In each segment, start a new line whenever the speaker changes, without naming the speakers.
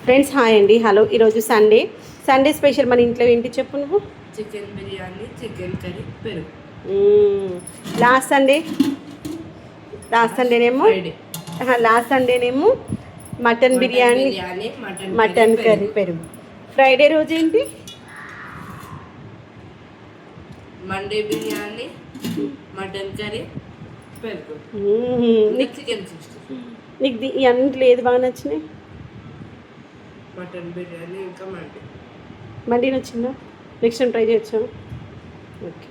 Friends hi అండి. Hello, ఈరోజు Sunday special మన ఇంట్లో ఏంటి చెప్పు నువ్వు?
చికెన్ బిర్యానీ, చికెన్ కర్రీ, పెరుగు.
లాస్ట్ సండేనేమో మటన్ బిర్యానీ, మటన్ కర్రీ, పెరుగు. ఫ్రైడే రోజు ఏంటి?
మండే బిర్యానీ, మటన్ కర్రీ, పెరుగు. చికెన్
నీకు ఈ అన్నింటిలో ఏది బాగా నచ్చినాయి?
మటన్ బిర్యానీ ఇంకా
మండి నచ్చిందా? నెక్స్ట్ టైం ట్రై చేయొచ్చు. ఓకే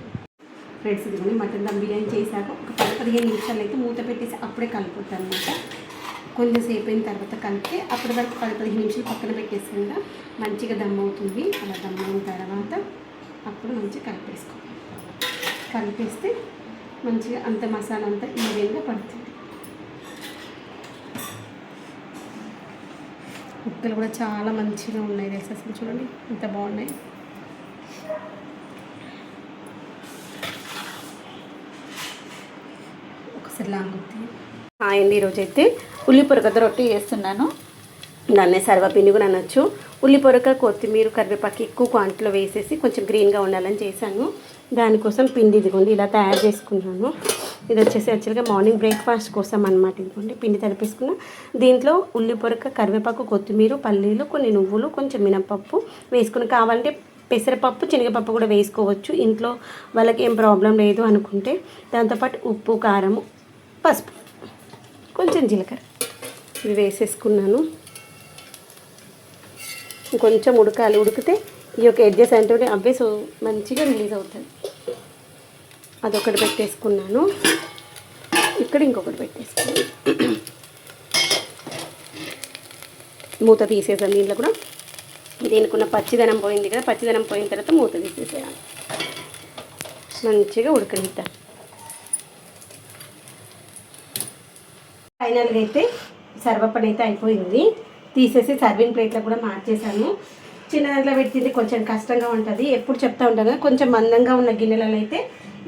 ఫ్రెండ్స్, ఇదిగోండి మటన్ దమ్ బిర్యానీ చేశాక ఒక 10-15 నిమిషాలు అయితే మూత పెట్టేసి అప్పుడే కలుపుతాను అనమాట. కొంచెంసేపు అయిన తర్వాత కలిపితే అప్పటి వరకు 10-15 నిమిషాలు పక్కన పెట్టేసుకుందా మంచిగా దమ్ అవుతుంది. అలా దమ్ అయిన తర్వాత అప్పుడు మంచిగా కలిపేస్తే మంచిగా అంత మసాలా అంతా ఈవెన్గా పడుతుంది. ముక్కలు కూడా చాలా మంచిగా ఉన్నాయి తెలుసు. అసలు చూడండి ఎంత బాగున్నాయి. ఒకసారి లాంగుతుంది. హాయ్ అండి, ఈరోజు అయితే ఉల్లి పొరక రొట్టె చేస్తున్నాను. దాన్నే సర్వపిండి కూడా అనొచ్చు. ఉల్లి పొరక, కొత్తిమీర, కరివేపాకు ఎక్కువ క్వాంటిటీలో వేసేసి కొంచెం గ్రీన్గా ఉండాలని చేశాను. దానికోసం పిండి ఇదిగోండి ఇలా తయారు చేసుకున్నాను. ఇది వచ్చేసి యాక్చువల్గా మార్నింగ్ బ్రేక్ఫాస్ట్ కోసం అనమాట. ఇదిగోండి పిండి తడిపేసుకున్న దీంట్లో ఉల్లి పొరక, కరివేపాకు, కొత్తిమీర, పల్లీలు, కొన్ని నువ్వులు, కొంచెం మినపప్పు వేసుకుని, కావాలంటే పెసరపప్పు, శనగపప్పు కూడా వేసుకోవచ్చు. ఇంట్లో వాళ్ళకి ఏం ప్రాబ్లం లేదు అనుకుంటే. దాంతోపాటు ఉప్పు, కారము, పసుపు, కొంచెం జీలకర్ర ఇవి వేసేసుకున్నాను. కొంచెం ఉడకాలి. ఉడికితే ఈ యొక్క ఎడ్జెస్ అంటే అవే సో మంచిగా రిలీజ్ అవుతుంది. అదొకటి పెట్టేసుకున్నాను. ఇక్కడ ఇంకొకటి పెట్టేసుకున్నాను. మూత తీసేసాను. దీంట్లో కూడా దీనికి ఉన్న పచ్చిదనం పోయింది కదా, పచ్చిదనం పోయిన తర్వాత మూత తీసేసేయాలి. మంచిగా ఉడకనిద్దాం. ఫైనల్గా అయితే సర్వపని అయితే అయిపోయింది. తీసేసి సర్వింగ్ ప్లేట్లో కూడా మార్చేసాను. చిన్న దాంట్లో పెట్టింది కొంచెం కష్టంగా ఉంటుంది. ఎప్పుడు చెప్తూ ఉంటాను కదా, కొంచెం మందంగా ఉన్న గిన్నెలలో అయితే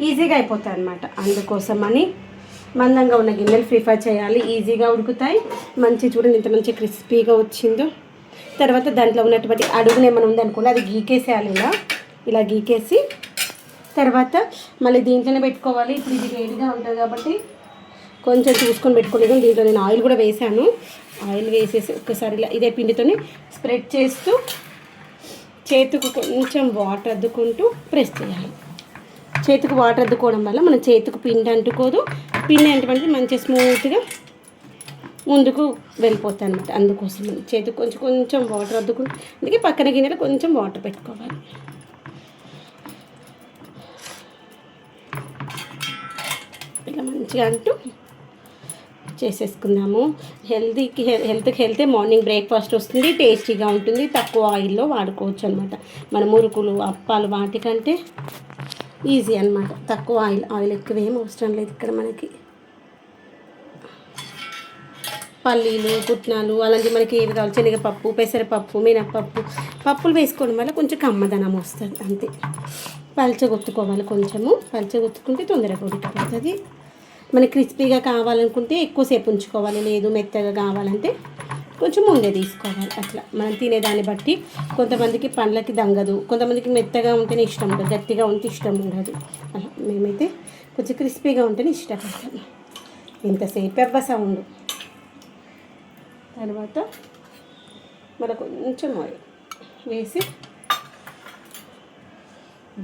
ఈజీగా అయిపోతాయి అన్నమాట. అందుకోసమని మందంగా ఉన్న గిన్నెలు ప్రిఫర్ చేయాలి. ఈజీగా ఉడుకుతాయి. మంచి చూడండి ఇంత మంచి క్రిస్పీగా వచ్చిందో. తర్వాత దాంట్లో ఉన్నటువంటి అడుగున ఏమైనా ఉందనుకోండి అది గీకేసేయాలి. ఇలా గీకేసి తర్వాత మళ్ళీ దీంట్లోనే పెట్టుకోవాలి. ఇప్పుడు ఇది వేడిగా ఉంటుంది కాబట్టి కొంచెం చూసుకొని పెట్టుకోలేదు. దీంట్లో నేను ఆయిల్ కూడా వేసాను. ఆయిల్ వేసేసి ఒక్కసారి ఇలా ఇదే పిండితోని స్ప్రెడ్ చేస్తూ చేతికి కొంచెం వాటర్ అద్దుకుంటూ ప్రెస్ చేయాలి. చేతికి వాటర్ అద్దుకోవడం వల్ల మన చేతికి పిండి అంటుకోదు. పిండి అంటే మంచిగా స్మూత్గా ముందుకు వెళ్ళిపోతాయి అనమాట. అందుకోసం చేతికి కొంచెం వాటర్ అద్దుకుంటూ, అందుకే పక్కన గిన్నెలో కొంచెం వాటర్ పెట్టుకోవాలి. ఇలా మంచిగా అంటూ చేసేసుకుందాము. హెల్త్కి హెల్తే. మార్నింగ్ బ్రేక్ఫాస్ట్ వస్తుంది, టేస్టీగా ఉంటుంది, తక్కువ ఆయిల్లో వాడుకోవచ్చు అనమాట. మన మురుకులు, అప్పాలు వాటికంటే ఈజీ అనమాట. తక్కువ ఆయిల్ ఎక్కువ ఏం అవసరం లేదు. ఇక్కడ మనకి పల్లీలు, పుట్నాలు అలాంటివి మనకి ఏవి కావాలి, శనగపప్పు, పెసరపప్పు, మినపప్పు, పప్పులు వేసుకోవడం వల్ల కొంచెం కమ్మదనం వస్తుంది. అంతే. పల్చగొత్తుకోవాలి. కొంచెము పల్చగొత్తుకుంటే తొందరగా ఉడికిపోతుంది. మనకి క్రిస్పీగా కావాలనుకుంటే ఎక్కువసేపు ఉంచుకోవాలి. లేదు మెత్తగా కావాలంటే కొంచెం ముందే తీసుకోవాలి. అట్లా మనం తినేదాన్ని బట్టి. కొంతమందికి పండ్లకి దంగదు, కొంతమందికి మెత్తగా ఉంటేనే ఇష్టం ఉండదు, గట్టిగా ఉంటే ఇష్టం ఉండదు. అలా మేమైతే కొంచెం క్రిస్పీగా ఉంటేనే ఇష్టపడతాము. ఇంతసేపు అవ్వ సౌండ్. తర్వాత మరి కొంచెం ఆయిల్ వేసి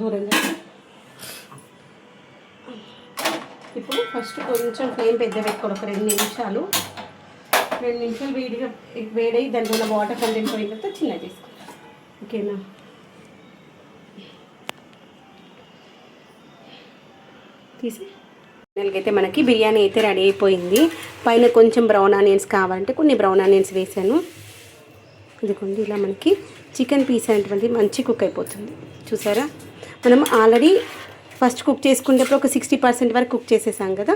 దూరంగా. ఇప్పుడు ఫస్ట్ కొంచెం ఫ్లేమ్ పెద్ద పెట్టుకోవాలి. ఒక 2 నిమిషాలు వేడై దాంట్లో ఉన్న వాటర్ కంటెంట్ పోయిన తర్వాత చిన్నగా చేసుకోవాలి. ఓకేనా? తీసి అయితే మనకి బిర్యానీ అయితే రెడీ అయిపోయింది. పైన కొంచెం బ్రౌన్ ఆనియన్స్ కావాలంటే కొన్ని బ్రౌన్ ఆనియన్స్ వేసాను. ఇదిగోండి ఇలా మనకి చికెన్ పీస్ అనేటువంటిది మంచి కుక్ అయిపోతుంది. చూసారా? మనం ఆల్రెడీ ఫస్ట్ కుక్ చేసుకునేటప్పుడు ఒక 60% వరకు కుక్ చేసేసాం కదా,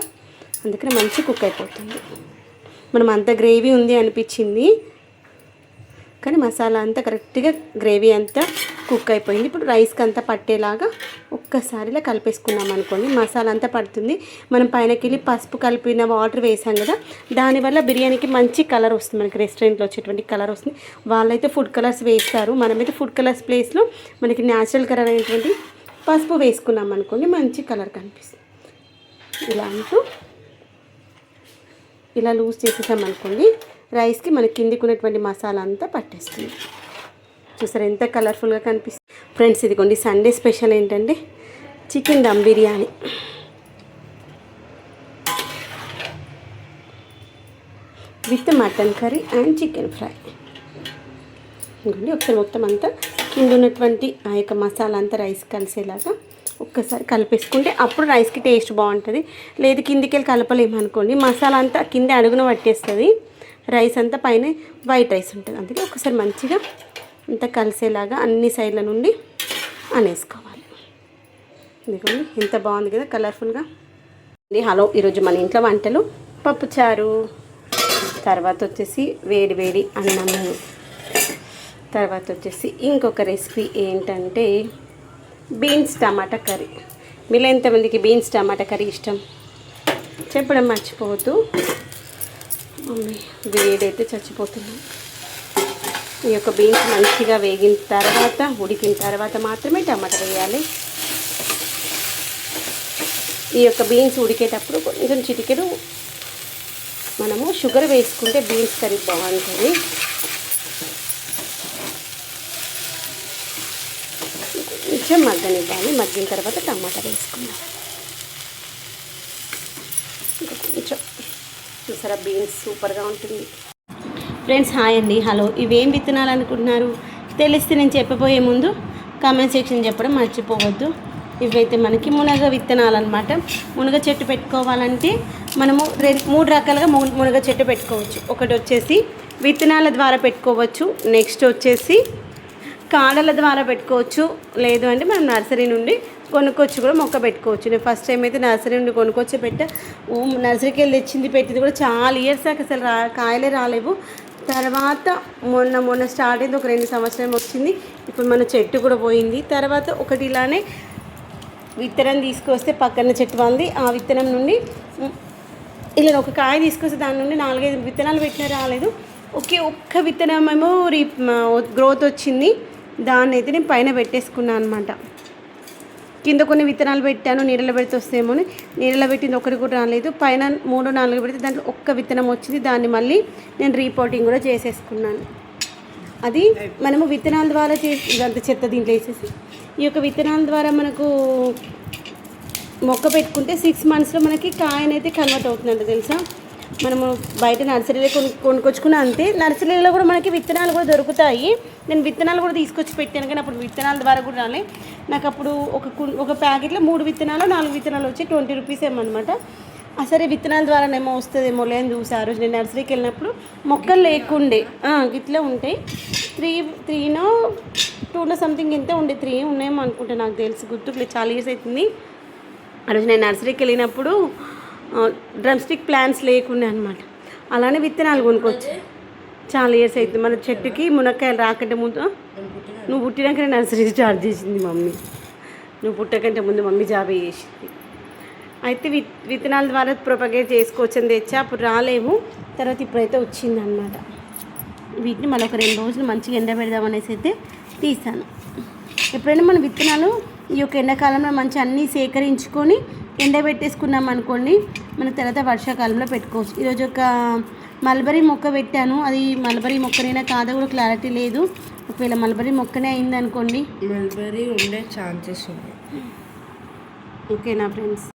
అందుకని మంచి కుక్ అయిపోతుంది. మనం అంత గ్రేవీ ఉంది అనిపించింది కానీ మసాలా అంతా కరెక్ట్గా గ్రేవీ అంతా కుక్ అయిపోయింది. ఇప్పుడు రైస్కి అంతా పట్టేలాగా ఒక్కసారి ఇలా కలిపేసుకున్నాం అనుకోండి, మసాలా అంతా పడుతుంది. మనం పైనకి పసుపు కలిపిన వాటర్ వేసాం కదా, దానివల్ల బిర్యానీకి మంచి కలర్ వస్తుంది. మనకి రెస్టారెంట్లో వచ్చేటువంటి కలర్ వస్తుంది. వాళ్ళైతే ఫుడ్ కలర్స్ వేస్తారు, మనమైతే ఫుడ్ కలర్స్ ప్లేస్లో మనకి న్యాచురల్ కలర్ అనేటువంటి పసుపు వేసుకున్నాం అనుకోండి, మంచి కలర్ కనిపిస్తుంది. ఇలా అంటూ ఇలా లూజ్ చేసేసాం అనుకోండి, రైస్కి మన కిందికి ఉన్నటువంటి మసాలా అంతా పట్టేస్తుంది. చూసారు ఎంత కలర్ఫుల్గా కనిపిస్తుంది. ఫ్రెండ్స్ ఇదిగోండి సండే స్పెషల్ ఏంటంటే chicken dum biryani. With mutton curry and chicken fry. ఇంకోండి ఒకసారి మొత్తం అంతా కింద ఉన్నటువంటి ఆ యొక్క మసాలా అంతా రైస్ కలిసేలాగా ఒక్కసారి కలిపేసుకుంటే అప్పుడు రైస్కి టేస్ట్ బాగుంటుంది. లేదు కిందికి వెళ్ళి కలపలేమనుకోండి, మసాలా అంతా కింద అడుగున పట్టేస్తుంది, రైస్ అంతా పైన వైట్ రైస్ ఉంటుంది. అందుకే ఒకసారి మంచిగా అంతా కలిసేలాగా అన్ని సైడ్ల నుండి అనేసుకోవాలి. ఇదిగోండి ఎంత బాగుంది కదా కలర్ఫుల్గా. హలో, ఈరోజు మన ఇంట్లో వంటలు పప్పుచారు, తర్వాత వచ్చేసి వేడి వేడి అన్నము, తర్వాత వచ్చేసి ఇంకొక రెసిపీ ఏంటంటే బీన్స్ టమాటా కర్రీ. మీలో ఎంతమందికి బీన్స్ టమాటా కర్రీ ఇష్టం చెప్పడం మర్చిపోవద్దు. మమ్మీ వేడైతే చచ్చిపోతున్నాం. ఈ యొక్క బీన్స్ మంచిగా వేగిన తర్వాత, ఉడికిన తర్వాత మాత్రమే టమాటా వేయాలి. ఈ యొక్క బీన్స్ ఉడికేటప్పుడు కొంచెం చిటికెడు మనము షుగర్ వేసుకుంటే బీన్స్ కర్రీ బాగుంటుంది. కొంచెం మగ్గనివ్వాలి, మగ్గిన తర్వాత టమాటా వేసుకుందాం. ఇంకా కొంచెం చూసారా, బీన్స్ సూపర్గా ఉంటుంది. ఫ్రెండ్స్ హాయ్ అండి, హలో. ఇవేం విత్తనాలు అనుకుంటున్నారు? తెలిస్తే నేను చెప్పబోయే ముందు కామెంట్ సెక్షన్ చెప్పడం మర్చిపోవద్దు. ఇవైతే మనకి మునగ విత్తనాలు అనమాట. మునగ చెట్టు పెట్టుకోవాలంటే మనము 3 రకాలుగా మునగ చెట్టు పెట్టుకోవచ్చు. ఒకటి వచ్చేసి విత్తనాల ద్వారా పెట్టుకోవచ్చు, నెక్స్ట్ వచ్చేసి కాడల ద్వారా పెట్టుకోవచ్చు, లేదు అంటే మనం నర్సరీ నుండి కొనుక్కొచ్చి కూడా మొక్క పెట్టుకోవచ్చు. నేను ఫస్ట్ టైం అయితే నర్సరీ నుండి కొనుక్కొచ్చి నర్సరీకి వెళ్ళి తెచ్చింది పెట్టింది కూడా చాలా ఇయర్స్ దాకా అసలు కాయలే రాలేవు. తర్వాత మొన్న స్టార్ట్ అయింది, ఒక 2 సంవత్సరం వచ్చింది. ఇప్పుడు మన చెట్టు కూడా పోయింది. తర్వాత ఒకటి ఇలానే విత్తనం తీసుకొస్తే పక్కన చెట్టు ఉంది, ఆ విత్తనం నుండి ఇలా ఒక కాయ తీసుకొస్తే దాని నుండి 4-5 విత్తనాలు పెట్టినా రాలేదు. ఒక్క విత్తనం ఏమో గ్రోత్ వచ్చింది. దాన్ని అయితే నేను పైన పెట్టేసుకున్నాను అనమాట. కింద కొన్ని విత్తనాలు పెట్టాను, నీళ్ళలో పెడితే వస్తేమో. నీళ్ళలో పెట్టింది ఒకటి కూడా రాలేదు. పైన 3-4 పెడితే దాంట్లో ఒక్క విత్తనం వచ్చింది. దాన్ని మళ్ళీ నేను రీపోర్టింగ్ కూడా చేసేసుకున్నాను. అది మనము విత్తనాల ద్వారా అంత చెత్త దీంట్లో వేసేసి ఈ యొక్క విత్తనాల ద్వారా మనకు మొక్క పెట్టుకుంటే 6 మంత్స్లో మనకి కాయనైతే కన్వర్ట్ అవుతుందంట తెలుసా. మనము బయట నర్సరీలో కొనుక్కొచ్చుకున్నా అంతే. నర్సరీలో కూడా మనకి విత్తనాలు కూడా దొరుకుతాయి. నేను విత్తనాలు కూడా తీసుకొచ్చి పెట్టాను, కానీ అప్పుడు విత్తనాల ద్వారా కూడా రాలే నాకు. అప్పుడు ఒక ప్యాకెట్లో 3 విత్తనాలు 4 విత్తనాలు వచ్చి 20 రూపీస్ ఏమన్నమాట. సరే విత్తనాల ద్వారానేమో వస్తుందేమో లేని చూసి ఆ రోజు నేను నర్సరీకి వెళ్ళినప్పుడు మొక్కలు లేకుండే ఇట్లా ఉంటాయి. 3నో 2నో సంథింగ్ ఎంత ఉండే, 3 ఉన్నాయేమో అనుకుంటే, నాకు తెలిసి గుర్తుకు చాలా ఇయర్స్ అవుతుంది. ఆ రోజు నేను నర్సరీకి వెళ్ళినప్పుడు డ్రమ్ స్టిక్ ప్లాంట్స్ లేకుండా అనమాట. అలానే విత్తనాలు కొనుక్కోవచ్చు. చాలా ఇయర్స్ అవుతుంది. మన చెట్టుకి మునక్కాయలు రాకంటే ముందు, నువ్వు పుట్టినాకనే నర్సరీ స్టార్ట్ చేసింది మమ్మీ. నువ్వు పుట్టకంటే ముందు మమ్మీ జాబ్ చేసింది. అయితే విత్తనాల ద్వారా ప్రొపగేట్ చేసుకోవచ్చు అని తెచ్చా, అప్పుడు రాలేము. తర్వాత ఇప్పుడైతే వచ్చిందనమాట. వీటిని మళ్ళీ ఒక 2 రోజులు మంచిగా ఎండబెడదామనేసి అయితే తీసాను. ఎప్పుడైనా మన విత్తనాలు ఈ యొక్క ఎండాకాలంలో మంచి అన్నీ సేకరించుకొని ఎండబెట్టేసుకున్నాం అనుకోండి, మన తర్వాత వర్షాకాలంలో పెట్టుకోవచ్చు. ఈరోజు ఒక మల్బరీ మొక్క పెట్టాను. అది మల్బరీ మొక్కనైనా కాదా కూడా క్లారిటీ లేదు. ఒకవేళ మల్బరీ మొక్కనే అయింది అనుకోండి,
మల్బరీ ఉండే ఛాన్సెస్ ఉన్నాయి.
ఓకేనా ఫ్రెండ్స్?